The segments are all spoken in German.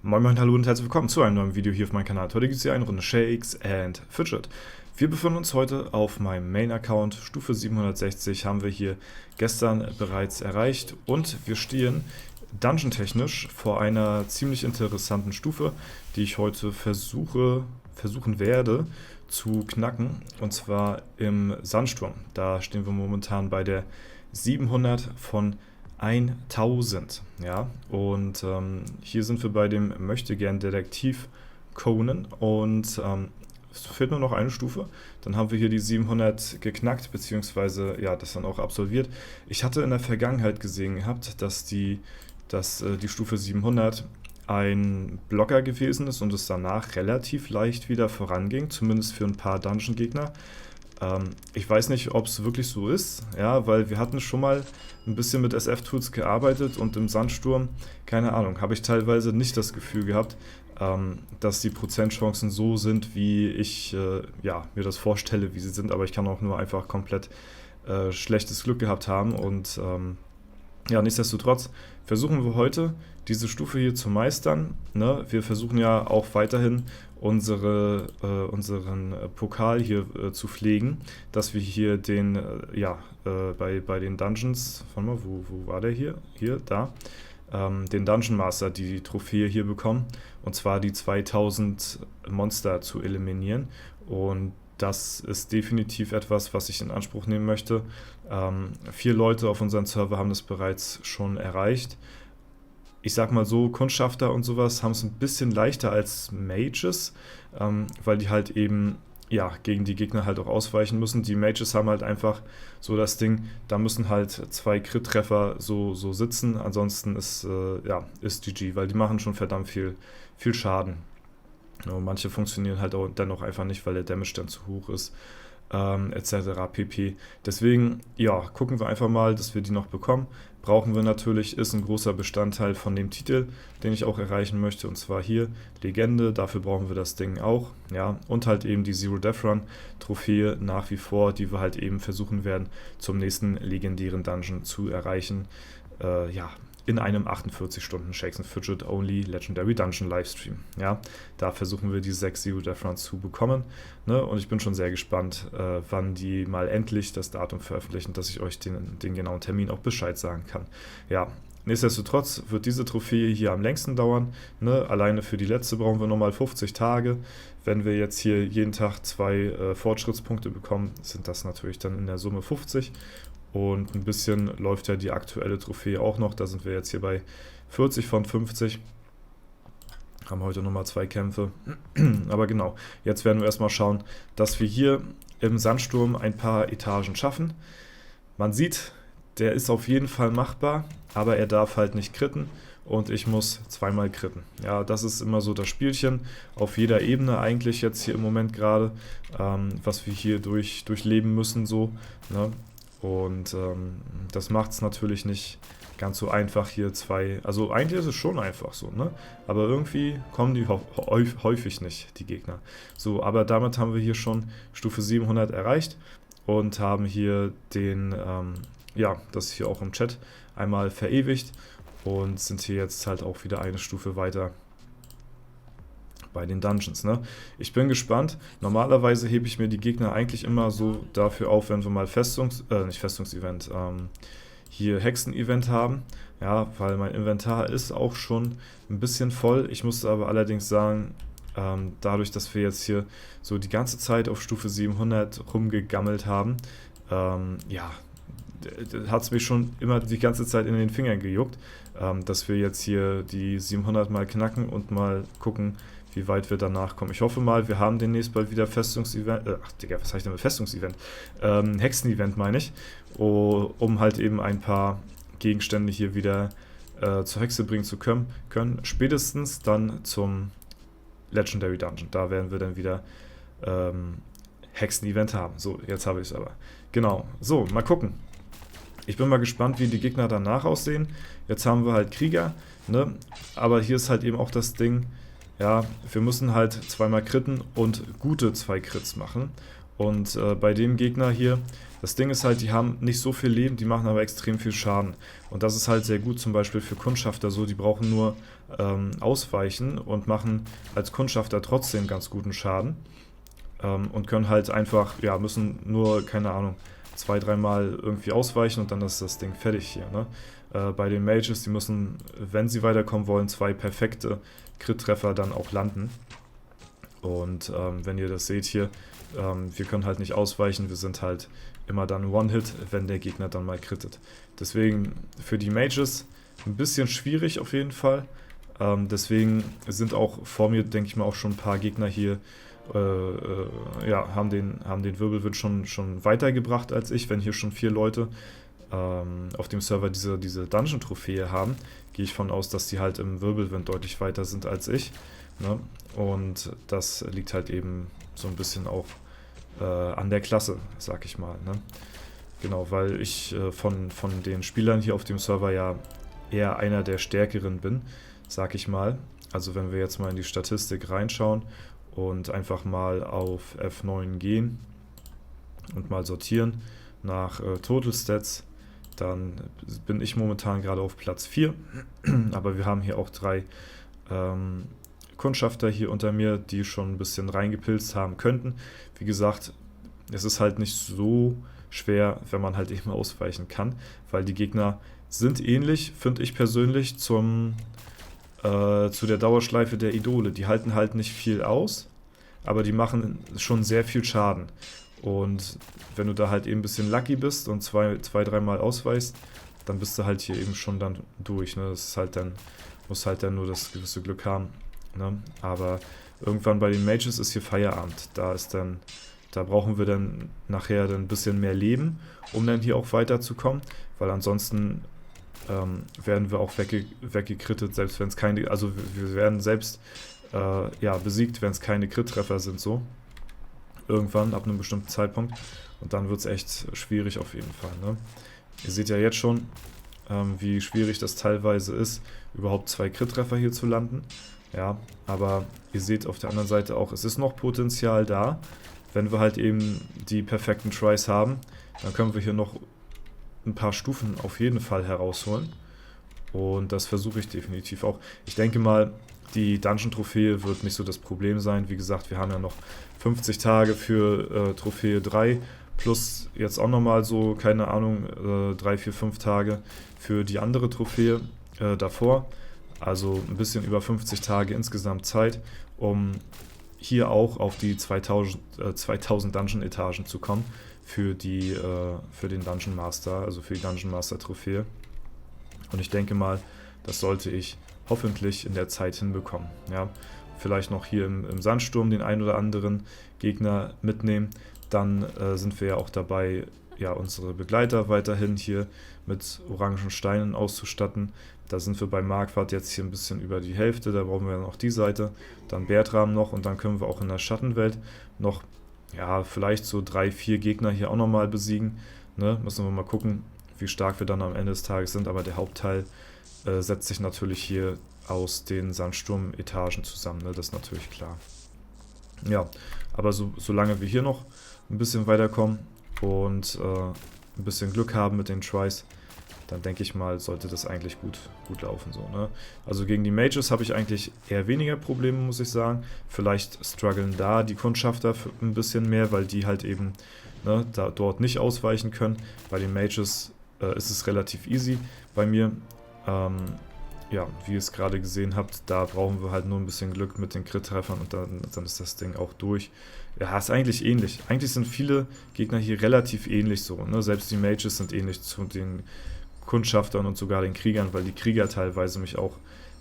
Moin Moin, hallo und herzlich willkommen zu einem neuen Video hier auf meinem Kanal. Heute gibt es hier eine Runde Shakes and Fidget. Wir befinden uns heute auf meinem Main-Account. Stufe 760 haben wir hier gestern bereits erreicht und wir stehen dungeon-technisch vor einer ziemlich interessanten Stufe, die ich heute versuchen werde zu knacken, und zwar im Sandsturm. Da stehen wir momentan bei der 700 von 1000, ja, und hier sind wir bei dem Möchtegern-Detektiv Conan und es fehlt nur noch eine Stufe, dann haben wir hier die 700 geknackt, beziehungsweise, ja, das dann auch absolviert. Ich hatte in der Vergangenheit gesehen gehabt, dass die Stufe 700 ein Blocker gewesen ist und es danach relativ leicht wieder voranging, zumindest für ein paar Dungeon-Gegner. Ich weiß nicht, ob es wirklich so ist, ja, weil wir hatten schon mal ein bisschen mit SF-Tools gearbeitet und im Sandsturm, keine Ahnung, habe ich teilweise nicht das Gefühl gehabt, dass die Prozentchancen so sind, wie ich mir das vorstelle, wie sie sind, aber ich kann auch nur einfach komplett schlechtes Glück gehabt haben und ja, nichtsdestotrotz versuchen wir heute diese Stufe hier zu meistern, ne? Wir versuchen ja auch weiterhin unseren Pokal hier zu pflegen, dass wir hier den, bei den Dungeons, warte mal, wo war der hier? Hier, da. Den Dungeon Master, die Trophäe hier bekommen, und zwar die 2000 Monster zu eliminieren, und das ist definitiv etwas, was ich in Anspruch nehmen möchte. 4 Leute auf unserem Server haben das bereits schon erreicht. Ich sag mal so, Kundschafter und sowas haben es ein bisschen leichter als Mages, weil die halt eben, ja, gegen die Gegner halt auch ausweichen müssen. Die Mages haben halt einfach so das Ding, da müssen halt 2 Crit-Treffer so sitzen, ansonsten ist GG, weil die machen schon verdammt viel Schaden. Und manche funktionieren halt auch dennoch einfach nicht, weil der Damage dann zu hoch ist, etc. pp. Deswegen, ja, gucken wir einfach mal, dass wir die noch bekommen. Brauchen wir natürlich, ist ein großer Bestandteil von dem Titel, den ich auch erreichen möchte, und zwar hier Legende. Dafür brauchen wir das Ding auch, ja, und halt eben die Zero Death Run Trophäe nach wie vor, die wir halt eben versuchen werden, zum nächsten legendären Dungeon zu erreichen, in einem 48 Stunden Shakes and Fidget Only Legendary Dungeon Livestream. Ja, da versuchen wir die 6 Zero Death Runs zu bekommen. Ne? Und ich bin schon sehr gespannt, wann die mal endlich das Datum veröffentlichen, dass ich euch den genauen Termin auch Bescheid sagen kann. Ja, nichtsdestotrotz wird diese Trophäe hier am längsten dauern. Ne? Alleine für die letzte brauchen wir nochmal 50 Tage. Wenn wir jetzt hier jeden Tag 2 Fortschrittspunkte bekommen, sind das natürlich dann in der Summe 50. Und ein bisschen läuft ja die aktuelle Trophäe auch noch. Da sind wir jetzt hier bei 40 von 50. Haben heute nochmal 2 Kämpfe. Aber genau, jetzt werden wir erstmal schauen, dass wir hier im Sandsturm ein paar Etagen schaffen. Man sieht, der ist auf jeden Fall machbar, aber er darf halt nicht critten. Und ich muss 2-mal critten. Ja, das ist immer so das Spielchen auf jeder Ebene eigentlich jetzt hier im Moment gerade, was wir hier durchleben müssen so, ne? Und das macht es natürlich nicht ganz so einfach hier also eigentlich ist es schon einfach so, ne? Aber irgendwie kommen die häufig nicht, die Gegner. So, aber damit haben wir hier schon Stufe 700 erreicht und haben hier das hier auch im Chat einmal verewigt und sind hier jetzt halt auch wieder eine Stufe weiter bei den Dungeons, ne? Ich bin gespannt. Normalerweise hebe ich mir die Gegner eigentlich immer so dafür auf, wenn wir mal hier Hexen-Event haben. Ja, weil mein Inventar ist auch schon ein bisschen voll. Ich musste aber allerdings sagen, dadurch, dass wir jetzt hier so die ganze Zeit auf Stufe 700 rumgegammelt haben, hat es mich schon immer die ganze Zeit in den Fingern gejuckt, dass wir jetzt hier die 700 mal knacken und mal gucken, wie weit wir danach kommen. Ich hoffe mal, wir haben demnächst bald wieder Festungsevent, was sag ich denn mit Festungsevent? Hexen-Event meine ich, um halt eben ein paar Gegenstände hier wieder zur Hexe bringen zu können. Spätestens dann zum Legendary Dungeon. Da werden wir dann wieder Hexen-Event haben. So, jetzt habe ich es aber. Genau, so, mal gucken. Ich bin mal gespannt, wie die Gegner danach aussehen. Jetzt haben wir halt Krieger, ne? Aber hier ist halt eben auch das Ding, ja, wir müssen halt 2-mal critten und gute 2 Crits machen. Und bei dem Gegner hier, das Ding ist halt, die haben nicht so viel Leben, die machen aber extrem viel Schaden. Und das ist halt sehr gut zum Beispiel für Kundschafter so, die brauchen nur ausweichen und machen als Kundschafter trotzdem ganz guten Schaden. Und können halt einfach, ja, müssen nur, keine Ahnung, 2-3 Mal irgendwie ausweichen und dann ist das Ding fertig hier, ne? Bei den Mages, die müssen, wenn sie weiterkommen wollen, 2 perfekte Crit-Treffer dann auch landen. Und wenn ihr das seht hier, wir können halt nicht ausweichen, wir sind halt immer dann One-Hit, wenn der Gegner dann mal crittet. Deswegen für die Mages ein bisschen schwierig auf jeden Fall. Deswegen sind auch vor mir, denke ich mal, auch schon ein paar Gegner hier, ja, haben den Wirbelwind schon weitergebracht als ich. Wenn hier schon 4 Leute auf dem Server diese Dungeon-Trophäe haben, gehe ich von aus, dass die halt im Wirbelwind deutlich weiter sind als ich. Ne? Und das liegt halt eben so ein bisschen auch an der Klasse, sag ich mal. Ne? Genau, weil ich von den Spielern hier auf dem Server ja eher einer der Stärkeren bin, sag ich mal. Also wenn wir jetzt mal in die Statistik reinschauen und einfach mal auf F9 gehen und mal sortieren nach Total Stats, dann bin ich momentan gerade auf Platz 4, aber wir haben hier auch 3 Kundschafter hier unter mir, die schon ein bisschen reingepilzt haben könnten. Wie gesagt, es ist halt nicht so schwer, wenn man halt eben ausweichen kann, weil die Gegner sind ähnlich, finde ich persönlich, zu der Dauerschleife der Idole. Die halten halt nicht viel aus, aber die machen schon sehr viel Schaden. Und wenn du da halt eben ein bisschen lucky bist und 2-3 Mal ausweichst, dann bist du halt hier eben schon dann durch. Ne? Das ist halt dann, musst halt dann nur das gewisse Glück haben. Ne? Aber irgendwann bei den Mages ist hier Feierabend. Da brauchen wir dann nachher dann ein bisschen mehr Leben, um dann hier auch weiterzukommen, weil ansonsten werden wir auch weggekrittet, selbst wenn es keine, also wir werden selbst ja, besiegt, wenn es keine Crit-Treffer sind, so. Irgendwann, ab einem bestimmten Zeitpunkt. Und dann wird es echt schwierig auf jeden Fall. Ne? Ihr seht ja jetzt schon, wie schwierig das teilweise ist, überhaupt 2 Crit-Treffer hier zu landen. Ja, aber ihr seht auf der anderen Seite auch, es ist noch Potenzial da. Wenn wir halt eben die perfekten Tries haben, dann können wir hier noch ein paar Stufen auf jeden Fall herausholen. Und das versuche ich definitiv auch. Ich denke mal, die Dungeon-Trophäe wird nicht so das Problem sein. Wie gesagt, wir haben ja noch 50 Tage für Trophäe 3, plus jetzt auch nochmal so, keine Ahnung, 3, 4, 5 Tage für die andere Trophäe davor. Also ein bisschen über 50 Tage insgesamt Zeit, um hier auch auf die 2000 Dungeon-Etagen zu kommen für den Dungeon Master, also für die Dungeon Master Trophäe. Und ich denke mal, das sollte ich hoffentlich in der Zeit hinbekommen. Ja? Vielleicht noch hier im Sandsturm den ein oder anderen Gegner mitnehmen. Dann sind wir ja auch dabei, ja, unsere Begleiter weiterhin hier mit orangen Steinen auszustatten. Da sind wir bei Marquardt jetzt hier ein bisschen über die Hälfte, da brauchen wir noch die Seite. Dann Bertram noch und dann können wir auch in der Schattenwelt noch, ja, vielleicht so 3, 4 Gegner hier auch nochmal besiegen. Ne? Müssen wir mal gucken, wie stark wir dann am Ende des Tages sind, aber der Hauptteil setzt sich natürlich hier aus den Sandsturm-Etagen zusammen, ne? Das ist natürlich klar. Ja, aber solange wir hier noch ein bisschen weiterkommen und ein bisschen Glück haben mit den Tries, dann denke ich mal, sollte das eigentlich gut laufen. So, ne? Also gegen die Mages habe ich eigentlich eher weniger Probleme, muss ich sagen. Vielleicht strugglen da die Kundschafter ein bisschen mehr, weil die halt eben dort nicht ausweichen können. Bei den Mages ist es relativ easy bei mir. Ja, wie ihr es gerade gesehen habt, da brauchen wir halt nur ein bisschen Glück mit den Crit-Treffern und dann ist das Ding auch durch. Ja, ist eigentlich ähnlich. Eigentlich sind viele Gegner hier relativ ähnlich so. Ne? Selbst die Mages sind ähnlich zu den Kundschaftern und sogar den Kriegern, weil die Krieger teilweise mich auch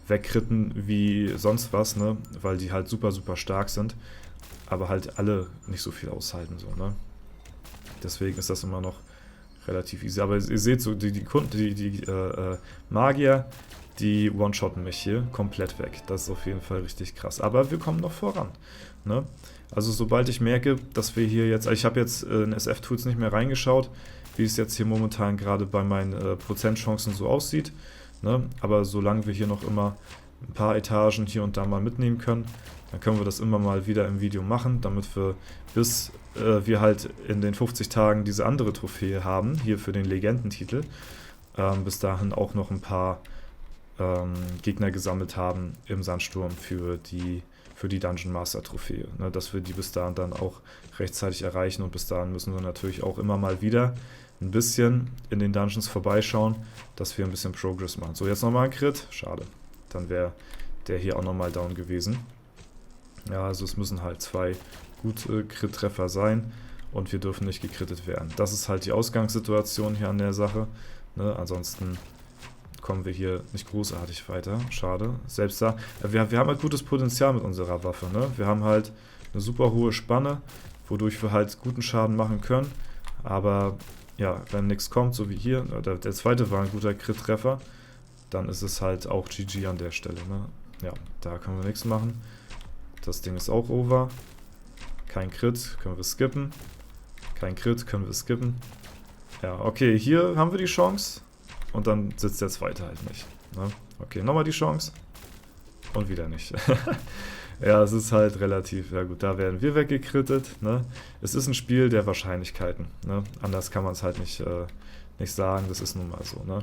wegkritten wie sonst was, ne? Weil die halt super, super stark sind, aber halt alle nicht so viel aushalten. So, ne? Deswegen ist das immer noch relativ easy. Aber ihr seht so, die Magier, die one-shotten mich hier komplett weg. Das ist auf jeden Fall richtig krass. Aber wir kommen noch voran. Ne? Also sobald ich merke, dass wir hier jetzt, ich habe jetzt in SF-Tools nicht mehr reingeschaut, wie es jetzt hier momentan gerade bei meinen Prozentchancen so aussieht. Ne? Aber solange wir hier noch immer ein paar Etagen hier und da mal mitnehmen können, dann können wir das immer mal wieder im Video machen, damit wir bis wir halt in den 50 Tagen diese andere Trophäe haben, hier für den Legendentitel, bis dahin auch noch ein paar Gegner gesammelt haben im Sandsturm für die Dungeon Master Trophäe. Ne, dass wir die bis dahin dann auch rechtzeitig erreichen, und bis dahin müssen wir natürlich auch immer mal wieder ein bisschen in den Dungeons vorbeischauen, dass wir ein bisschen Progress machen. So, jetzt nochmal ein Crit. Schade. Dann wäre der hier auch nochmal down gewesen. Ja, also es müssen halt 2 gute Crit-Treffer sein und wir dürfen nicht gekrittet werden. Das ist halt die Ausgangssituation hier an der Sache. Ne? Ansonsten kommen wir hier nicht großartig weiter. Schade. Selbst da, wir haben halt gutes Potenzial mit unserer Waffe. Ne? Wir haben halt eine super hohe Spanne, wodurch wir halt guten Schaden machen können. Aber ja, wenn nichts kommt, so wie hier, der zweite war ein guter Crit-Treffer, dann ist es halt auch GG an der Stelle. Ne? Ja, da können wir nichts machen. Das Ding ist auch over. Kein Crit, können wir skippen. Kein Crit, können wir skippen. Ja, okay, hier haben wir die Chance. Und dann sitzt der zweite halt nicht. Ne? Okay, nochmal die Chance. Und wieder nicht. Ja, es ist halt relativ, ja gut, da werden wir weggekrittet. Ne? Es ist ein Spiel der Wahrscheinlichkeiten. Ne? Anders kann man es halt nicht sagen, das ist nun mal so. Ne?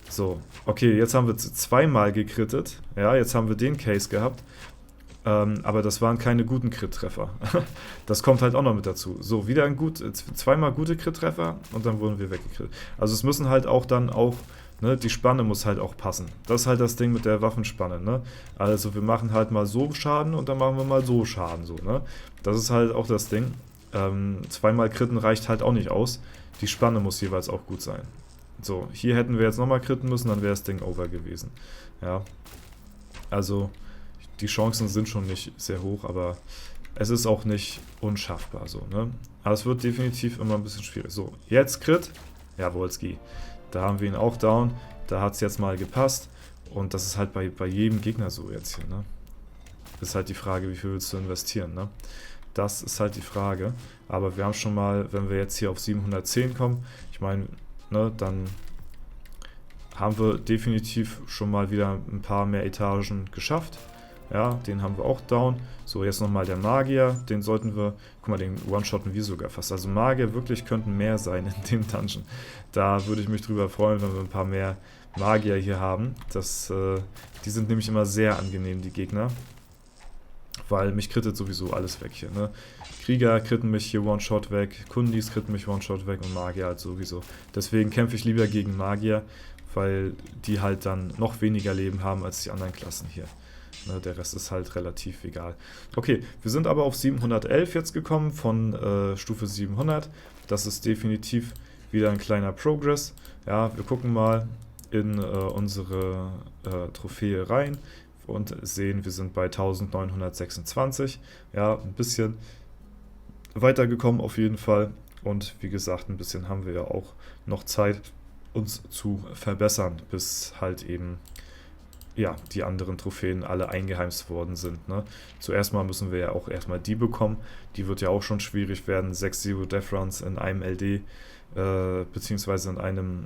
So, okay, jetzt haben wir 2-mal gekrittet. Ja, jetzt haben wir den Case gehabt. Aber das waren keine guten Crit-Treffer. Das kommt halt auch noch mit dazu. So, wieder 2-mal gute Crit-Treffer und dann wurden wir weggekrittet. Also es müssen halt auch dann auch, ne, die Spanne muss halt auch passen. Das ist halt das Ding mit der Waffenspanne, ne? Also wir machen halt mal so Schaden und dann machen wir mal so Schaden, so, ne? Das ist halt auch das Ding. 2-mal Kritten reicht halt auch nicht aus. Die Spanne muss jeweils auch gut sein. So, hier hätten wir jetzt nochmal kritten müssen, dann wäre das Ding over gewesen. Ja, also die Chancen sind schon nicht sehr hoch, aber es ist auch nicht unschaffbar so, ne? Aber es wird definitiv immer ein bisschen schwierig. So, jetzt Crit. Jawolski. Da haben wir ihn auch down. Da hat es jetzt mal gepasst. Und das ist halt bei jedem Gegner so jetzt hier, ne? Ist halt die Frage, wie viel willst du investieren, ne? Das ist halt die Frage. Aber wir haben schon mal, wenn wir jetzt hier auf 710 kommen, ich meine, ne, dann haben wir definitiv schon mal wieder ein paar mehr Etagen geschafft. Ja, den haben wir auch down. So, jetzt nochmal der Magier. Den sollten wir... Guck mal, den one-shotten wir sogar fast. Also Magier wirklich könnten mehr sein in dem Dungeon. Da würde ich mich drüber freuen, wenn wir ein paar mehr Magier hier haben. Die sind nämlich immer sehr angenehm, die Gegner. Weil mich krittet sowieso alles weg hier, ne? Krieger kritten mich hier One-Shot weg, Kundis kritten mich One-Shot weg und Magier halt sowieso. Deswegen kämpfe ich lieber gegen Magier, weil die halt dann noch weniger Leben haben als die anderen Klassen hier. Ne, der Rest ist halt relativ egal. Okay, wir sind aber auf 711 jetzt gekommen von Stufe 700. Das ist definitiv wieder ein kleiner Progress. Ja, wir gucken mal in unsere Trophäe rein und sehen, wir sind bei 1926. Ja, ein bisschen weitergekommen auf jeden Fall. Und wie gesagt, ein bisschen haben wir ja auch noch Zeit, uns zu verbessern, bis halt eben ja, die anderen Trophäen alle eingeheimst worden sind. Ne? Zuerst mal müssen wir ja auch erstmal die bekommen. Die wird ja auch schon schwierig werden. 6 Zero Death Runs in einem LD, beziehungsweise in einem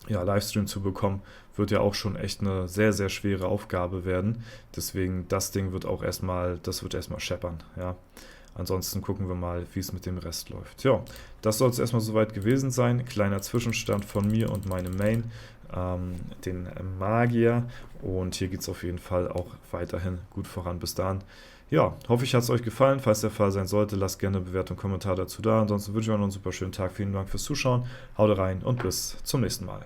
Livestream zu bekommen, wird ja auch schon echt eine sehr, sehr schwere Aufgabe werden. Deswegen, das Ding wird auch erstmal, scheppern. Ja. Ansonsten gucken wir mal, wie es mit dem Rest läuft. Ja, das soll es erstmal soweit gewesen sein. Kleiner Zwischenstand von mir und meinem Main, den Magier. Und hier geht es auf jeden Fall auch weiterhin gut voran. Bis dahin. Ja, hoffe ich, hat es euch gefallen. Falls der Fall sein sollte, lasst gerne eine Bewertung und Kommentar dazu da. Ansonsten wünsche ich euch noch einen super schönen Tag. Vielen Dank fürs Zuschauen. Haut rein und bis zum nächsten Mal.